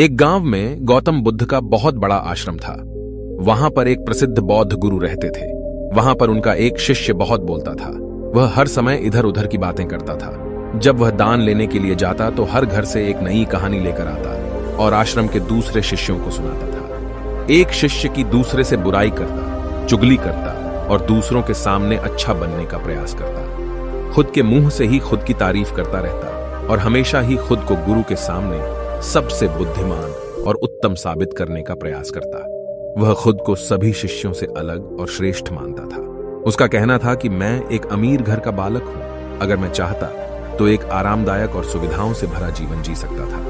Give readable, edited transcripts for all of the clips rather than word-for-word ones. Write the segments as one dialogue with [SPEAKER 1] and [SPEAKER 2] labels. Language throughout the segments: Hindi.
[SPEAKER 1] एक गांव में गौतम बुद्ध का बहुत बड़ा आश्रम था। वहां पर एक प्रसिद्ध बौद्ध गुरु रहते थे। वहां पर उनका एक शिष्य बहुत बोलता था। वह हर समय इधर उधर की बातें करता था। जब वह दान लेने के लिए जाता तो हर घर से एक नई कहानी लेकर आता और आश्रम के दूसरे शिष्यों को सुनाता था। एक शिष्य की दूसरे से बुराई करता, चुगली करता और दूसरों के सामने अच्छा बनने का प्रयास करता। खुद के मुंह से ही खुद की तारीफ करता रहता और हमेशा ही खुद को गुरु के सामने सबसे बुद्धिमान और उत्तम साबित करने का प्रयास करता। वह खुद को सभी शिष्यों से अलग और श्रेष्ठ मानता था। उसका कहना था कि मैं एक अमीर घर का बालक हूं। अगर मैं चाहता तो एक आरामदायक और सुविधाओं से भरा जीवन जी सकता था,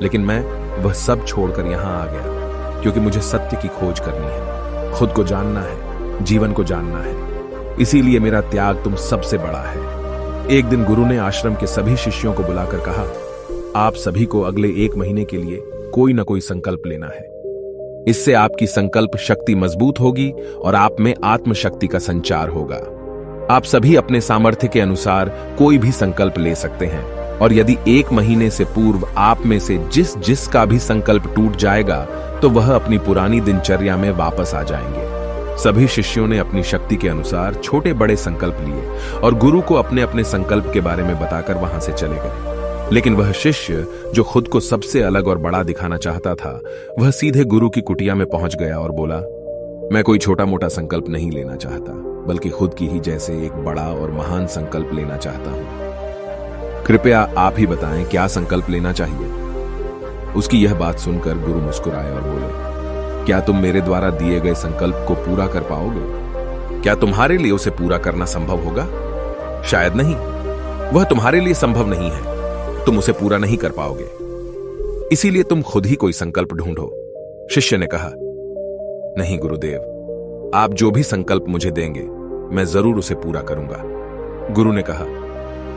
[SPEAKER 1] लेकिन मैं वह सब छोड़कर यहां आ गया क्योंकि मुझे सत्य की खोज करनी है, खुद को जानना है, जीवन को जानना है। इसीलिए मेरा त्याग तुम सबसे बड़ा है। एक दिन गुरु ने आश्रम के सभी शिष्यों को बुलाकर कहा, आप सभी को अगले 1 महीने के लिए कोई ना कोई संकल्प लेना है। इससे आपकी संकल्प शक्ति मजबूत होगी और आप में आत्मशक्ति का संचार होगा। आप सभी अपने सामर्थ्य के अनुसार कोई भी संकल्प ले सकते हैं और यदि 1 महीने से पूर्व आप में से जिसका भी संकल्प टूट जाएगा तो वह अपनी पुरानी दिनचर्या में वापस आ जाएंगे। सभी शिष्यों ने अपनी शक्ति के अनुसार छोटे बड़े संकल्प लिए और गुरु को अपने अपने संकल्प के बारे में बताकर वहां से चले गए। लेकिन वह शिष्य जो खुद को सबसे अलग और बड़ा दिखाना चाहता था, वह सीधे गुरु की कुटिया में पहुंच गया और बोला, मैं कोई छोटा मोटा संकल्प नहीं लेना चाहता, बल्कि खुद की ही जैसे एक बड़ा और महान संकल्प लेना चाहता हूं। कृपया आप ही बताएं क्या संकल्प लेना चाहिए। उसकी यह बात सुनकर गुरु मुस्कुराए और बोले, क्या तुम मेरे द्वारा दिए गए संकल्प को पूरा कर पाओगे? क्या तुम्हारे लिए उसे पूरा करना संभव होगा? शायद नहीं। वह तुम्हारे लिए संभव नहीं है, तुम उसे पूरा नहीं कर पाओगे। इसीलिए तुम खुद ही कोई संकल्प ढूंढो। शिष्य ने कहा, नहीं गुरुदेव, आप जो भी संकल्प मुझे देंगे मैं जरूर उसे पूरा करूंगा। गुरु ने कहा,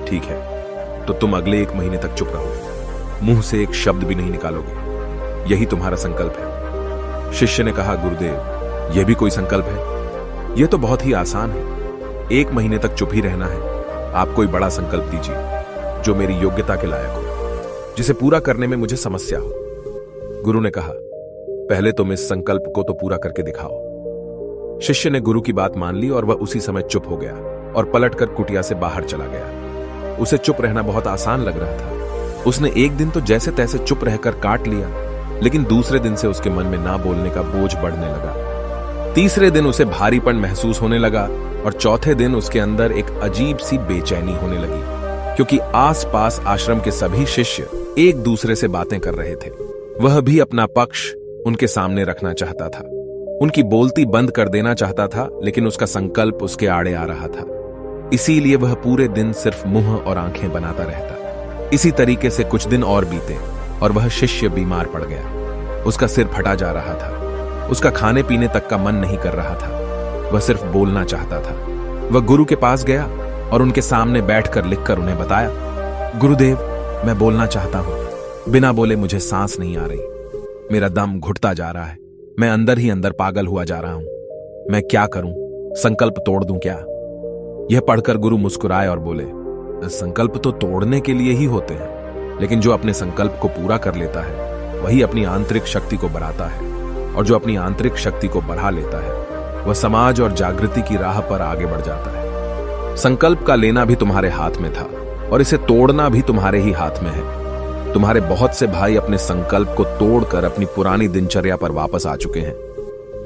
[SPEAKER 1] ठीक है, तो तुम अगले 1 महीने तक चुप रहो, मुंह से एक शब्द भी नहीं निकालोगे। यही तुम्हारा संकल्प है। शिष्य ने कहा, गुरुदेव, यह भी कोई संकल्प है? यह तो बहुत ही आसान है। 1 महीने तक चुप ही रहना है। आप कोई बड़ा संकल्प दीजिए जो मेरी योग्यता के लायक हो, जिसे पूरा करने में मुझे समस्या हो। गुरु ने कहा, पहले तुम इस संकल्प को तो पूरा करके दिखाओ। शिष्य ने गुरु की बात मान ली और वह उसी समय चुप हो गया और पलटकर कुटिया से बाहर चला गया। उसे चुप रहना बहुत आसान लग रहा था। उसने एक दिन तो जैसे तैसे चुप रहकर काट लिया, लेकिन दूसरे दिन से उसके मन में ना बोलने का बोझ बढ़ने लगा। तीसरे दिन उसे भारीपन महसूस होने लगा और चौथे दिन उसके अंदर एक अजीब सी बेचैनी होने लगी, क्योंकि आसपास आश्रम के सभी शिष्य एक दूसरे से बातें कर रहे थे। वह भी अपना पक्ष उनके सामने रखना चाहता था, उनकी बोलती बंद कर देना चाहता था, लेकिन उसका संकल्प उसके आड़े आ रहा था। इसीलिए वह पूरे दिन सिर्फ मुंह और आंखें बनाता रहता। इसी तरीके से कुछ दिन और बीते और वह शिष्य बीमार पड़ गया। उसका सिर फटा जा रहा था। उसका खाने पीने तक का मन नहीं कर रहा था। वह सिर्फ बोलना चाहता था। वह गुरु के पास गया और उनके सामने बैठकर लिखकर उन्हें बताया, गुरुदेव, मैं बोलना चाहता हूं। बिना बोले मुझे सांस नहीं आ रही। मेरा दम घुटता जा रहा है। मैं अंदर ही अंदर पागल हुआ जा रहा हूं। मैं क्या करूं? संकल्प तोड़ दूं क्या? यह पढ़कर गुरु मुस्कुराए और बोले, संकल्प तो तोड़ने के लिए ही होते हैं, लेकिन जो अपने संकल्प को पूरा कर लेता है वही अपनी आंतरिक शक्ति को बढ़ाता है, और जो अपनी आंतरिक शक्ति को बढ़ा लेता है वह समाज और जागृति की राह पर आगे बढ़ जाता है। संकल्प का लेना भी तुम्हारे हाथ में था और इसे तोड़ना भी तुम्हारे ही हाथ में है। तुम्हारे बहुत से भाई अपने संकल्प को तोड़कर अपनी पुरानी दिनचर्या पर वापस आ चुके हैं।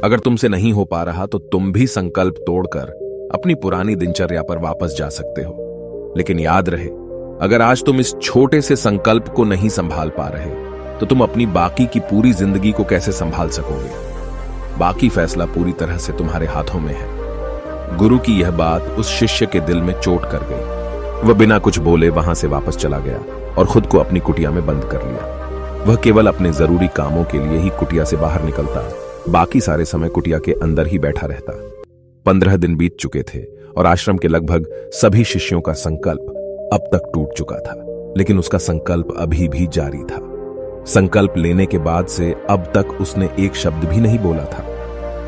[SPEAKER 1] अगर तुमसे नहीं हो पा रहा तो तुम भी संकल्प तोड़कर अपनी पुरानी दिनचर्या पर वापस जा सकते हो। लेकिन याद रहे, अगर आज तुम इस छोटे से संकल्प को नहीं संभाल पा रहे तो तुम अपनी बाकी की पूरी जिंदगी को कैसे संभाल सकोगे? बाकी फैसला पूरी तरह से तुम्हारे हाथों में है। गुरु की यह बात उस शिष्य के दिल में चोट कर गई। वह बिना कुछ बोले वहां से वापस चला गया और खुद को अपनी कुटिया में बंद कर लिया। वह केवल अपने जरूरी कामों के लिए ही कुटिया से बाहर निकलता, बाकी सारे समय कुटिया के अंदर ही बैठा रहता। 15 दिन बीत चुके थे और आश्रम के लगभग सभी शिष्यों का संकल्प अब तक टूट चुका था, लेकिन उसका संकल्प अभी भी जारी था। संकल्प लेने के बाद से अब तक उसने एक शब्द भी नहीं बोला था।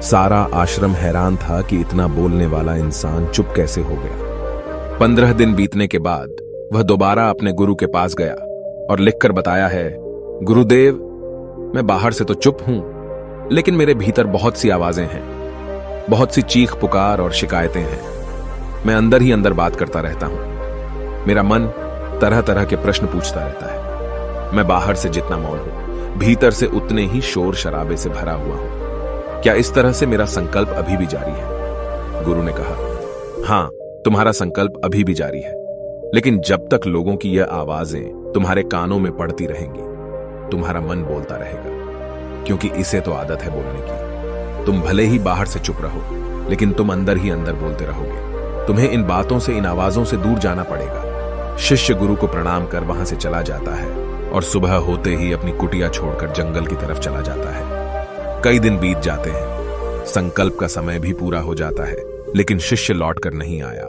[SPEAKER 1] सारा आश्रम हैरान था कि इतना बोलने वाला इंसान चुप कैसे हो गया। 15 दिन बीतने के बाद वह दोबारा अपने गुरु के पास गया और लिखकर बताया है, गुरुदेव, मैं बाहर से तो चुप हूं, लेकिन मेरे भीतर बहुत सी आवाजें हैं, बहुत सी चीख पुकार और शिकायतें हैं। मैं अंदर ही अंदर बात करता रहता हूं। मेरा मन तरह तरह के प्रश्न पूछता रहता है। मैं बाहर से जितना मौन हूं, भीतर से उतने ही शोर शराबे से भरा हुआ हूं। क्या इस तरह से मेरा संकल्प अभी भी जारी है? गुरु ने कहा, हां, तुम्हारा संकल्प अभी भी जारी है, लेकिन जब तक लोगों की यह आवाजें तुम्हारे कानों में पड़ती रहेंगी, तुम्हारा मन बोलता रहेगा, क्योंकि इसे तो आदत है बोलने की। तुम भले ही बाहर से चुप रहो, लेकिन तुम अंदर ही अंदर बोलते रहोगे। तुम्हें इन बातों से, इन आवाजों से दूर जाना पड़ेगा। शिष्य गुरु को प्रणाम कर वहां से चला जाता है और सुबह होते ही अपनी कुटिया छोड़कर जंगल की तरफ चला जाता है। कई दिन बीत जाते हैं, संकल्प का समय भी पूरा हो जाता है, लेकिन शिष्य लौटकर नहीं आया।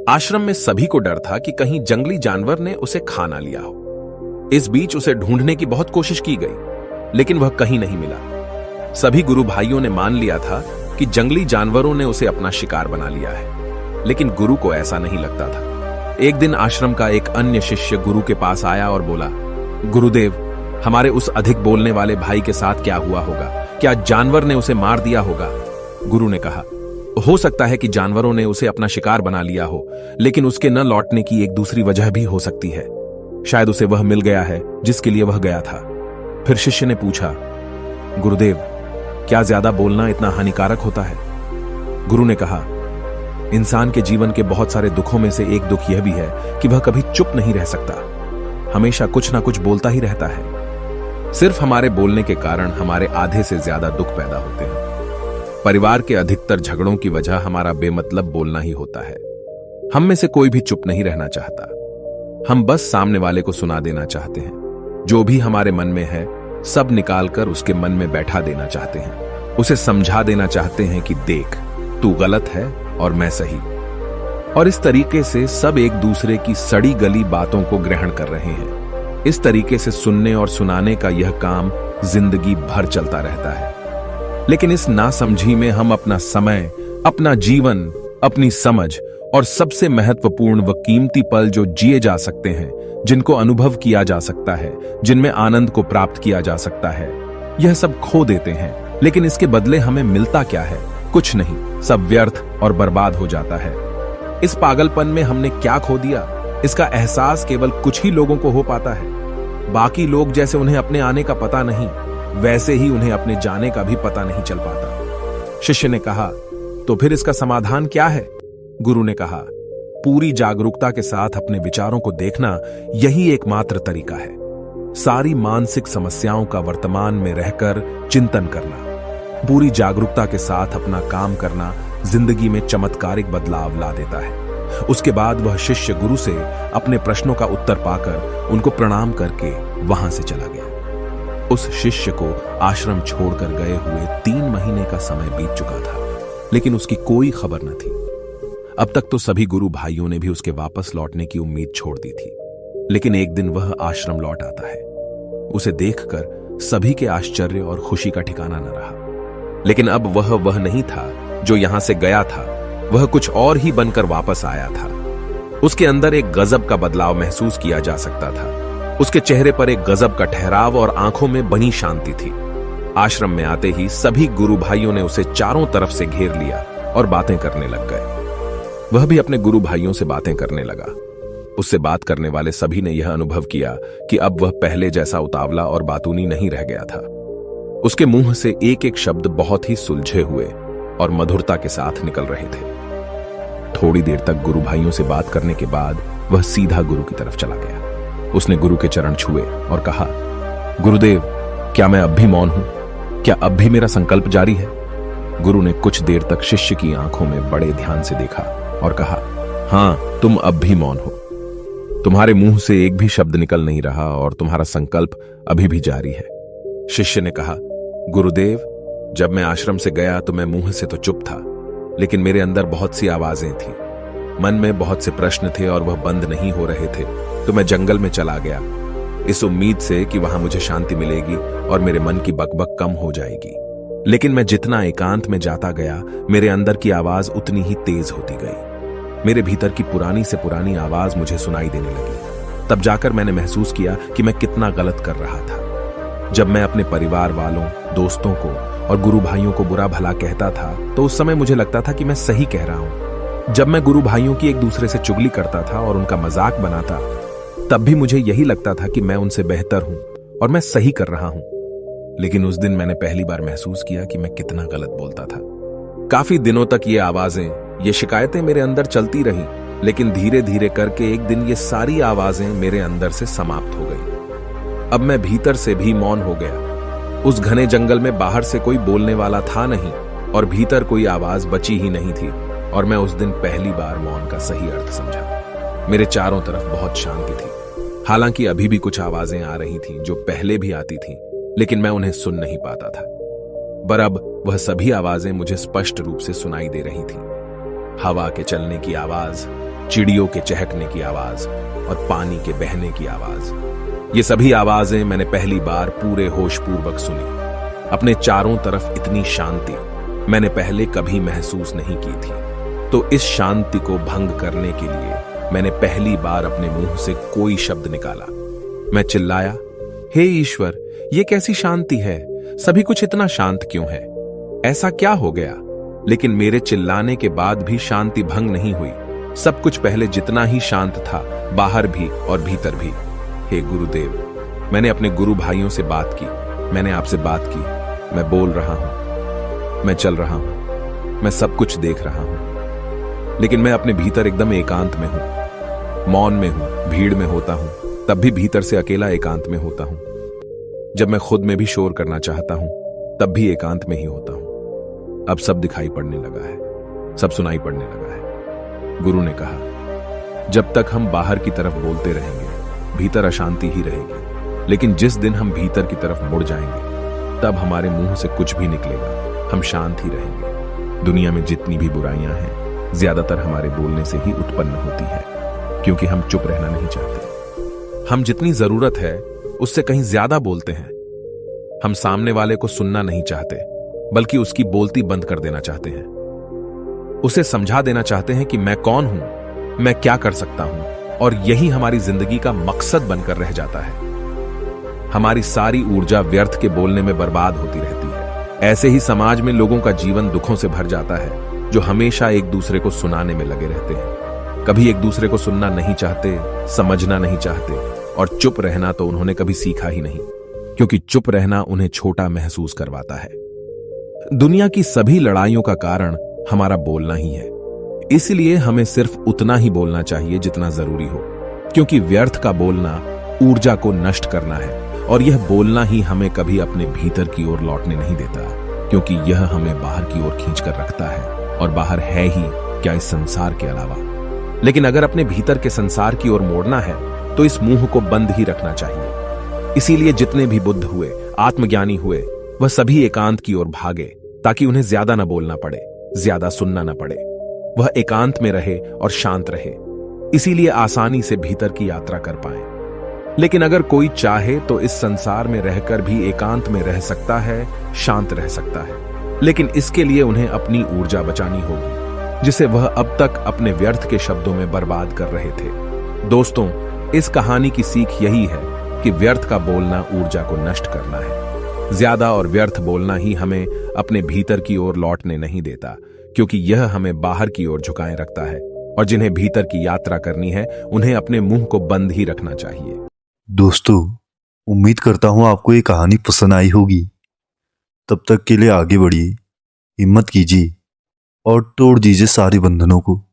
[SPEAKER 1] आश्रम में सभी को डर था कि कहीं जंगली जानवर ने उसे खा ना लिया हो। इस बीच उसे ढूंढने की बहुत कोशिश की गई, लेकिन वह कहीं नहीं मिला। सभी गुरु भाइयों ने मान लिया था कि जंगली जानवरों ने उसे अपना शिकार बना लिया है, लेकिन गुरु को ऐसा नहीं लगता था। एक दिन आश्रम का एक अन्य शिष्य गुरु के पास आया और बोला, गुरुदेव, हमारे उस अधिक बोलने वाले भाई के साथ क्या हुआ होगा? क्या जानवर ने उसे मार दिया होगा? गुरु ने कहा, हो सकता है कि जानवरों ने उसे अपना शिकार बना लिया हो, लेकिन उसके न लौटने की एक दूसरी वजह भी हो सकती है। शायद उसे वह मिल गया है जिसके लिए वह गया था। फिर शिष्य ने पूछा, गुरुदेव, क्या ज्यादा बोलना इतना हानिकारक होता है? गुरु ने कहा, इंसान के जीवन के बहुत सारे दुखों में से एक दुख यह भी है कि वह कभी चुप नहीं रह सकता, हमेशा कुछ ना कुछ बोलता ही रहता है। सिर्फ हमारे बोलने के कारण हमारे आधे से ज्यादा दुख पैदा होते हैं। परिवार के अधिकतर झगड़ों की वजह हमारा बेमतलब बोलना ही होता है। हम में से कोई भी चुप नहीं रहना चाहता। हम बस सामने वाले को सुना देना चाहते हैं। जो भी हमारे मन में है, सब निकालकर उसके मन में बैठा देना चाहते हैं। उसे समझा देना चाहते हैं कि देख, तू गलत है और मैं सही। और इस तरीके से सब एक दूसरे की सड़ी गली बातों को ग्रहण कर रहे हैं। इस तरीके से सुनने और सुनाने का यह काम जिंदगी भर चलता रहता है। लेकिन इस नासमझी में हम अपना समय, अपना जीवन, अपनी समझ और सबसे महत्वपूर्ण व कीमती पल जो जिए जा सकते हैं, जिनको अनुभव किया जा सकता है, जिनमें आनंद को प्राप्त किया जा सकता है, यह सब खो देते हैं। लेकिन इसके बदले हमें मिलता क्या है? कुछ नहीं, सब व्यर्थ और बर्बाद हो जाता है। इस पागलपन में हमने क्या खो दिया, इसका एहसास केवल कुछ ही लोगों को हो पाता है। बाकी लोग जैसे उन्हें अपने आने का पता नहीं, वैसे ही उन्हें अपने जाने का भी पता नहीं चल पाता। शिष्य ने कहा, तो फिर इसका समाधान क्या है? गुरु ने कहा, पूरी जागरूकता के साथ अपने विचारों को देखना यही एकमात्र तरीका है। सारी मानसिक समस्याओं का वर्तमान में रहकर चिंतन करना, पूरी जागरूकता के साथ अपना काम करना जिंदगी में चमत्कारिक बदलाव ला देता है। उसके बाद वह शिष्य गुरु से अपने प्रश्नों का उत्तर पाकर उनको प्रणाम करके वहां से चला गया। उस शिष्य को आश्रम छोड़कर गए हुए 3 महीने का समय बीत चुका था, लेकिन उसकी कोई खबर न थी। अब तक तो सभी गुरु भाइयों ने भी उसके वापस लौटने की उम्मीद छोड़ दी थी, लेकिन एक दिन वह आश्रम लौट आता है। उसे देखकर सभी के आश्चर्य और खुशी का ठिकाना न रहा। लेकिन अब वह नहीं था जो यहां से गया था, वह कुछ और ही बनकर वापस आया था। उसके अंदर एक गजब का बदलाव महसूस किया जा सकता था। उसके चेहरे पर एक गजब का ठहराव और आंखों में बनी शांति थी। आश्रम में आते ही सभी गुरु भाइयों ने उसे चारों तरफ से घेर लिया और बातें करने लग गए। वह भी अपने गुरु भाइयों से बातें करने लगा। उससे बात करने वाले सभी ने यह अनुभव किया कि अब वह पहले जैसा उतावला और बातूनी नहीं रह गया था। उसके मुंह से एक एक शब्द बहुत ही सुलझे हुए और मधुरता के साथ निकल रहे थे। थोड़ी देर तक गुरु भाइयों से बात करने के बाद वह सीधा गुरु की तरफ चला गया। उसने गुरु के चरण छुए और कहा, गुरुदेव, क्या मैं अब भी मौन हूं? क्या अब भी मेरा संकल्प जारी है? गुरु ने कुछ देर तक शिष्य की आंखों में बड़े ध्यान से देखा और कहा, हां, तुम अब भी मौन हो। तुम्हारे मुंह से एक भी शब्द निकल नहीं रहा और तुम्हारा संकल्प अभी भी जारी है। शिष्य ने कहा, गुरुदेव, जब मैं आश्रम से गया तो मैं मुंह से तो चुप था, लेकिन मेरे अंदर बहुत सी आवाजें थीं। मन में बहुत से प्रश्न थे और वह बंद नहीं हो रहे थे, तो मैं जंगल में चला गया, इस उम्मीद से कि वहां मुझे शांति मिलेगी और मेरे मन की बकबक कम हो जाएगी। लेकिन मैं जितना एकांत में जाता गया, मेरे अंदर की आवाज उतनी ही तेज होती गई। मेरे भीतर की पुरानी से पुरानी आवाज मुझे सुनाई देने लगी। तब जाकर मैंने महसूस किया कि मैं कितना गलत कर रहा था। जब मैं अपने परिवार वालों, दोस्तों को और गुरु भाइयों को बुरा भला कहता था तो उस समय मुझे लगता था कि मैं सही कह रहा हूं। जब मैं गुरु भाइयों की एक दूसरे से चुगली करता था और उनका मजाक बनाता, तब भी मुझे यही लगता था कि मैं उनसे बेहतर हूं और मैं सही कर रहा हूं। लेकिन उस दिन मैंने पहली बार महसूस किया कि मैं कितना गलत बोलता था। काफी दिनों तक ये आवाजें, ये शिकायतें मेरे अंदर चलती रहीं, लेकिन धीरे धीरे करके एक दिन ये सारी आवाजें मेरे अंदर से समाप्त हो गई। अब मैं भीतर से भी मौन हो गया। उस घने जंगल में बाहर से कोई बोलने वाला था नहीं और भीतर कोई आवाज बची ही नहीं थी, और मैं उस दिन पहली बार मौन का सही अर्थ समझा। मेरे चारों तरफ बहुत शांति थी। हालांकि अभी भी कुछ आवाजें आ रही थीं जो पहले भी आती थीं, लेकिन मैं उन्हें सुन नहीं पाता था। पर अब वह सभी आवाजें मुझे स्पष्ट रूप से सुनाई दे रही थीं। हवा के चलने की आवाज, चिड़ियों के चहकने की आवाज और पानी के बहने की आवाज। ये सभी आवाजें मैंने पहली बार पूरे होशपूर्वक सुनी। अपने चारों तरफ इतनी शांति मैंने पहले कभी महसूस नहीं की थी। तो इस शांति को भंग करने के लिए मैंने पहली बार अपने मुंह से कोई शब्द निकाला। मैं चिल्लाया, हे ईश्वर, ये कैसी शांति है? सभी कुछ इतना शांत क्यों है? ऐसा क्या हो गया? लेकिन मेरे चिल्लाने के बाद भी शांति भंग नहीं हुई। सब कुछ पहले जितना ही शांत था, बाहर भी और भीतर भी। हे गुरुदेव, मैंने अपने गुरु भाइयों से बात की, मैंने आपसे बात की। मैं बोल रहा हूं, मैं चल रहा हूं, मैं सब कुछ देख रहा हूं, लेकिन मैं अपने भीतर एकदम एकांत में हूं, मौन में हूं, भीड़ में होता हूं, तब भी भीतर से अकेला एकांत में होता हूं। जब मैं खुद में भी शोर करना चाहता हूं, तब भी एकांत में ही होता हूं। अब सब दिखाई पड़ने लगा है, सब सुनाई पड़ने लगा है। गुरु ने कहा, जब तक हम बाहर की तरफ बोलते रहेंगे, भीतर अशांति ही रहेगी। लेकिन जिस दिन हम भीतर की तरफ मुड़ जाएंगे, तब हमारे मुंह से कुछ भी निकलेगा, हम शांत ही रहेंगे। दुनिया में जितनी भी बुराइयां हैं, ज्यादातर हमारे बोलने से ही उत्पन्न होती है, क्योंकि हम चुप रहना नहीं चाहते। हम जितनी जरूरत है उससे कहीं ज्यादा बोलते हैं। हम सामने वाले को सुनना नहीं चाहते, बल्कि उसकी बोलती बंद कर देना चाहते हैं। उसे समझा देना चाहते हैं कि मैं कौन हूं, मैं क्या कर सकता हूं, और यही हमारी जिंदगी का मकसद बनकर रह जाता है। हमारी सारी ऊर्जा व्यर्थ के बोलने में बर्बाद होती रहती है। ऐसे ही समाज में लोगों का जीवन दुखों से भर जाता है, जो हमेशा एक दूसरे को सुनाने में लगे रहते हैं। कभी एक दूसरे को सुनना नहीं चाहते, समझना नहीं चाहते, और चुप रहना तो उन्होंने कभी सीखा ही नहीं, क्योंकि चुप रहना उन्हें छोटा महसूस करवाता है। दुनिया की सभी लड़ाइयों का कारण हमारा बोलना ही है। इसलिए हमें सिर्फ उतना ही बोलना चाहिए जितना जरूरी हो, क्योंकि व्यर्थ का बोलना ऊर्जा को नष्ट करना है, और यह बोलना ही हमें कभी अपने भीतर की ओर लौटने नहीं देता, क्योंकि यह हमें बाहर की ओर खींचकर रखता है, और बाहर है ही क्या इस संसार के अलावा। लेकिन अगर अपने भीतर के संसार की ओर मोड़ना है, तो इस मुंह को बंद ही रखना चाहिए। इसीलिए जितने भी बुद्ध हुए, आत्मज्ञानी हुए, वह सभी एकांत की ओर भागे, ताकि उन्हें ज्यादा न बोलना पड़े, ज्यादा सुनना न पड़े। वह एकांत में रहे और शांत रहे, इसीलिए आसानी से भीतर की यात्रा कर पाए। लेकिन अगर कोई चाहे तो इस संसार में रहकर भी एकांत में रह सकता है, शांत रह सकता है, लेकिन इसके लिए उन्हें अपनी ऊर्जा बचानी होगी, जिसे वह अब तक अपने व्यर्थ के शब्दों में बर्बाद कर रहे थे। दोस्तों, इस कहानी की सीख यही है कि व्यर्थ का बोलना ऊर्जा को नष्ट करना है। ज्यादा और व्यर्थ बोलना ही हमें अपने भीतर की ओर लौटने नहीं देता, क्योंकि यह हमें बाहर की ओर झुकाए रखता है, और जिन्हें भीतर की यात्रा करनी है, उन्हें अपने मुंह को बंद ही रखना चाहिए।
[SPEAKER 2] दोस्तों, उम्मीद करता हूं आपको ये कहानी पसंद आई होगी। तब तक के लिए आगे बढ़िए, हिम्मत कीजिए और तोड़ दीजिए सारे बंधनों को।